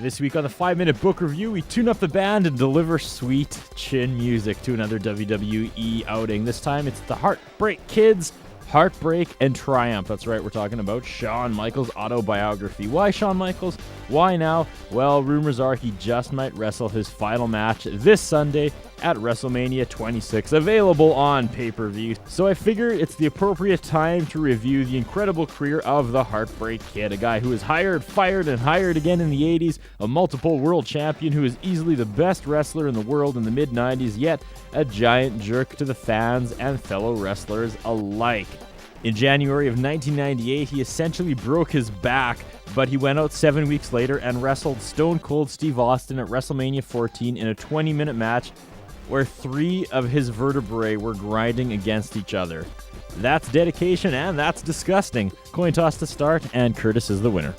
This week on the 5-Minute Book Review, we tune up the band and deliver sweet chin music to another WWE outing. This time it's the Heartbreak Kids, Heartbreak and Triumph. That's right, we're talking about Shawn Michaels' autobiography. Why Shawn Michaels? Why now? Well, rumors are he just might wrestle his final match this Sunday at WrestleMania 26, available on pay-per-view. So I figured it's the appropriate time to review the incredible career of the Heartbreak Kid, a guy who was hired, fired, and hired again in the 80s, a multiple world champion who is easily the best wrestler in the world in the mid-90s, yet a giant jerk to the fans and fellow wrestlers alike. In January of 1998, he essentially broke his back, but he went out 7 weeks later and wrestled Stone Cold Steve Austin at WrestleMania 14 in a 20-minute match where 3 of his vertebrae were grinding against each other. That's dedication and that's disgusting. Coin toss to start, and Curtis is the winner.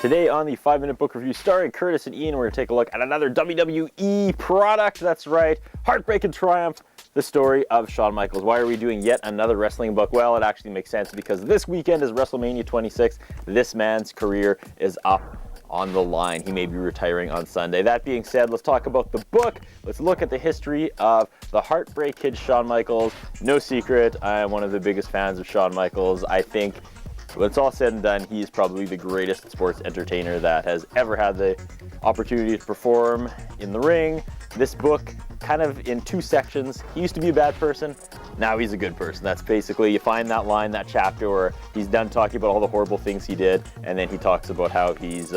Today on the 5-Minute Book Review, starring Curtis and Ian, we're going to take a look at another WWE product. That's right, Heartbreak and Triumph, the story of Shawn Michaels. Why are we doing yet another wrestling book? Well, it actually makes sense because this weekend is WrestleMania 26. This man's career is up on the line. He may be retiring on Sunday. That being said, let's talk about the book. Let's look at the history of the Heartbreak Kid, Shawn Michaels. No secret, I am one of the biggest fans of Shawn Michaels. I think when it's all said and done, he's probably the greatest sports entertainer that has ever had the opportunity to perform in the ring. This book, kind of in 2 sections. He used to be a bad person, now he's a good person. That's basically, you find that line, that chapter where he's done talking about all the horrible things he did, and then he talks about how he's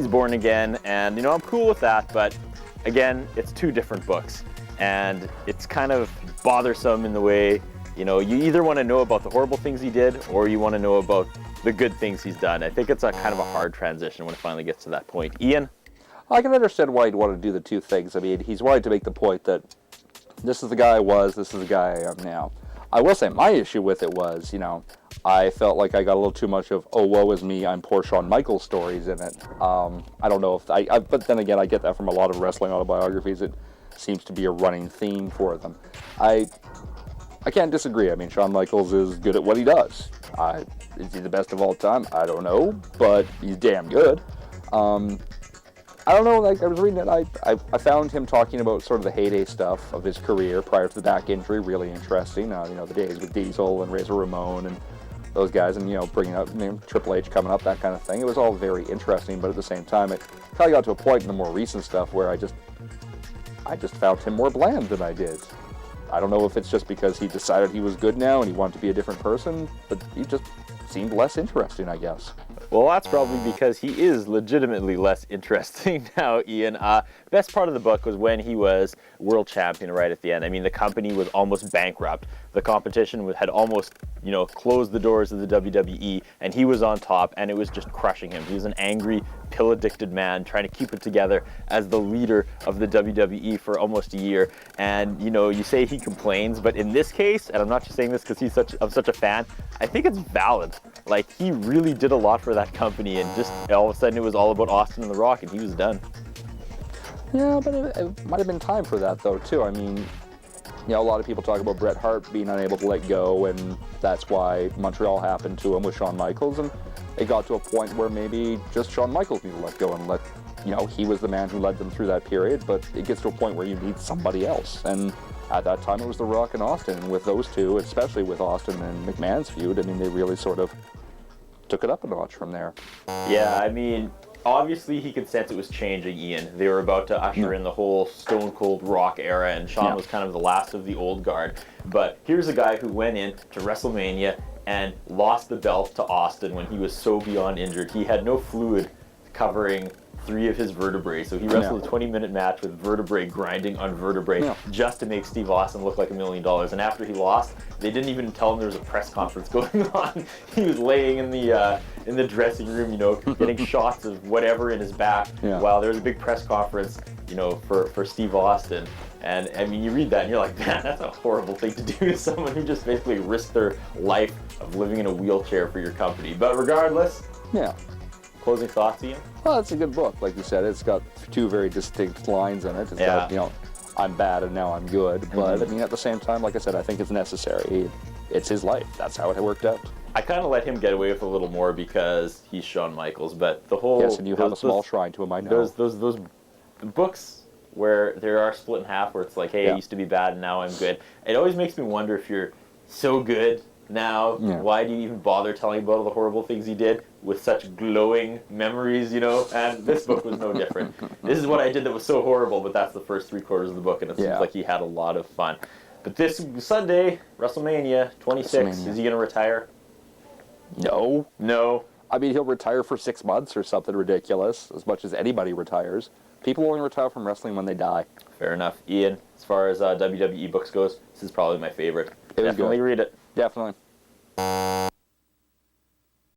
born again, and I'm cool with that, but again, it's 2 different books, and it's kind of bothersome in the way, you either want to know about the horrible things he did, or you want to know about the good things he's done. I think it's a kind of a hard transition when it finally gets to that point. Ian? I can understand why he'd want to do the 2 things. I mean, he's wanting to make the point that this is the guy I was, this is the guy I am now. I will say my issue with it was, I felt like I got a little too much of, oh, woe is me, I'm poor Shawn Michaels stories in it. I don't know if, but then again, I get that from a lot of wrestling autobiographies. It seems to be a running theme for them. I can't disagree. I mean, Shawn Michaels is good at what he does. Is he the best of all time? I don't know, but he's damn good. I don't know, like I was reading it, I found him talking about sort of the heyday stuff of his career prior to the back injury really interesting. The days with Diesel and Razor Ramon and those guys, and bringing up Triple H coming up, that kind of thing. It was all very interesting, but at the same time, it kind of got to a point in the more recent stuff where I just found him more bland than I did. I don't know if it's just because he decided he was good now and he wanted to be a different person, but he just seemed less interesting, I guess. Well, that's probably because he is legitimately less interesting now, Ian. Best part of the book was when he was world champion right at the end. I mean, the company was almost bankrupt. The competition had almost, closed the doors of the WWE, and he was on top, and it was just crushing him. He was an angry, pill-addicted man trying to keep it together as the leader of the WWE for almost a year. And, you say he complains, but in this case, and I'm not just saying this because I'm such a fan, I think it's valid. Like, he really did a lot for that company, and just all of a sudden it was all about Austin and The Rock, and he was done. Yeah, but it might have been time for that, though, too. I mean, a lot of people talk about Bret Hart being unable to let go, and that's why Montreal happened to him with Shawn Michaels, and it got to a point where maybe just Shawn Michaels needed to let go and let, he was the man who led them through that period, but it gets to a point where you need somebody else, and at that time it was The Rock and Austin, and with those two, especially with Austin and McMahon's feud, I mean, they really sort of took it up a notch from there. Yeah, I mean, obviously he could sense it was changing, Ian. They were about to usher in the whole Stone Cold Rock era, and Shawn was kind of the last of the old guard. But here's a guy who went in to WrestleMania and lost the belt to Austin when he was so beyond injured. He had no fluid covering 3 of his vertebrae, so he wrestled a 20-minute match with vertebrae grinding on vertebrae just to make Steve Austin look like $1 million. And after he lost, they didn't even tell him there was a press conference going on. He was laying in the dressing room, getting shots of whatever in his back while there was a big press conference, for Steve Austin. And I mean, you read that and you're like, man, that's a horrible thing to do to someone who just basically risked their life of living in a wheelchair for your company. But regardless, closing thoughts, Ian? Well, it's a good book. Like you said, it's got 2 very distinct lines in it. It's got, I'm bad and now I'm good. But I mean, at the same time, like I said, I think it's necessary. It's his life. That's how it worked out. I kind of let him get away with a little more because he's Shawn Michaels, but the whole Yes, and you have a small shrine to him, I know. Those books where they are split in half, where it's like, hey, I used to be bad and now I'm good. It always makes me wonder if you're so good now, why do you even bother telling about all the horrible things he did with such glowing memories, And this book was no different. This is what I did that was so horrible, but that's the first 3/4 of the book, and it seems like he had a lot of fun. But this Sunday, WrestleMania 26, is he going to retire? No. No. I mean, he'll retire for 6 months or something ridiculous, as much as anybody retires. People only retire from wrestling when they die. Fair enough. Ian, as far as WWE books goes, this is probably my favorite. It was Definitely good. read it. Definitely.